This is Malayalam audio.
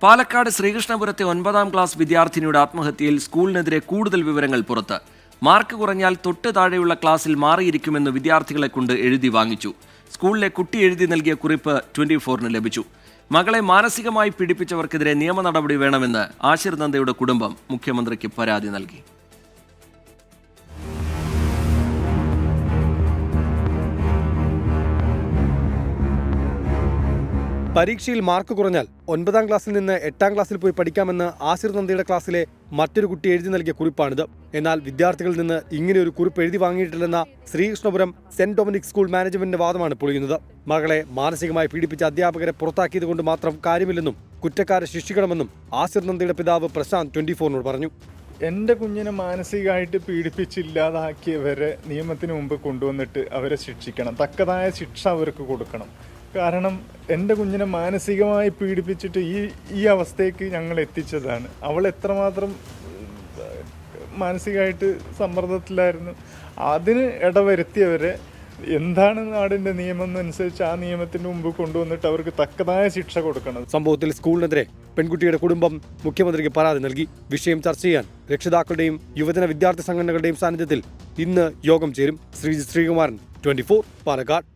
പാലക്കാട് ശ്രീകൃഷ്ണപുരത്തെ 9ാം ക്ലാസ് വിദ്യാർത്ഥിനിയുടെ ആത്മഹത്യയിൽ സ്കൂളിനെതിരെ കൂടുതൽ വിവരങ്ങൾ പുറത്ത്. മാർക്ക് കുറഞ്ഞാൽ തൊട്ട് താഴെയുള്ള ക്ലാസ്സിൽ മാറിയിരിക്കുമെന്ന് വിദ്യാർത്ഥികളെ കൊണ്ട് എഴുതി വാങ്ങിച്ചു. സ്കൂളിലെ കുട്ടി എഴുതി നൽകിയ കുറിപ്പ് 24-ന് ലഭിച്ചു. മകളെ മാനസികമായി പീഡിപ്പിച്ചവർക്കെതിരെ നിയമ നടപടി വേണമെന്ന് ആശിർ നന്ദയുടെ കുടുംബം മുഖ്യമന്ത്രിക്ക് പരാതി നൽകി. പരീക്ഷയിൽ മാർക്ക് കുറഞ്ഞാൽ 9ാം ക്ലാസ്സിൽ നിന്ന് 8ാം ക്ലാസ്സിൽ പോയി പഠിക്കാമെന്ന് ആശിർ നന്ദയുടെ ക്ലാസ്സിലെ മറ്റൊരു കുട്ടി എഴുതി നൽകിയ കുറിപ്പാണിത്. എന്നാൽ വിദ്യാർത്ഥികളിൽ നിന്ന് ഇങ്ങനെ ഒരു കുറിപ്പ് എഴുതി വാങ്ങിയിട്ടില്ലെന്ന ശ്രീകൃഷ്ണപുരം സെന്റ് ഡൊമിനിക് സ്കൂൾ മാനേജ്മെന്റിന്റെ വാദമാണ് പൊളിയുന്നത്. മകളെ മാനസികമായി പീഡിപ്പിച്ച അധ്യാപകരെ പുറത്താക്കിയത് കൊണ്ട് മാത്രം കാര്യമില്ലെന്നും കുറ്റക്കാരെ ശിക്ഷിക്കണമെന്നും ആശിർ നന്ദയുടെ പിതാവ് പ്രശാന്ത് 24-നോട് പറഞ്ഞു. എൻ്റെ കുഞ്ഞിനെ മാനസികമായിട്ട് പീഡിപ്പിച്ചില്ലാതാക്കിയവരെ നിയമത്തിന് മുമ്പ് കൊണ്ടുവന്നിട്ട് അവരെ ശിക്ഷിക്കണം, തക്കതായ ശിക്ഷ അവർക്ക് കൊടുക്കണം. കാരണം എൻ്റെ കുഞ്ഞിനെ മാനസികമായി പീഡിപ്പിച്ചിട്ട് ഈ അവസ്ഥയ്ക്ക് ഞങ്ങൾ എത്തിച്ചതാണ്. അവൾ എത്രമാത്രം മാനസികമായിട്ട് സമ്മർദ്ദത്തിലായിരുന്നു. അതിന് ഇടവരുത്തിയവരെ എന്താണ് നാടിൻ്റെ നിയമം അനുസരിച്ച് ആ നിയമത്തിന് മുമ്പ് കൊണ്ടുവന്നിട്ട് അവർക്ക് തക്കതായ ശിക്ഷ കൊടുക്കണം. സംഭവത്തിൽ സ്കൂളിനെതിരെ പെൺകുട്ടിയുടെ കുടുംബം മുഖ്യമന്ത്രിക്ക് പരാതി നൽകി. വിഷയം ചർച്ച ചെയ്യാൻ രക്ഷിതാക്കളുടെയും യുവജന വിദ്യാർത്ഥി സംഘടനകളുടെയും സാന്നിധ്യത്തിൽ ഇന്ന് യോഗം ചേരും. ശ്രീകുമാരൻ, 24, പാലക്കാട്.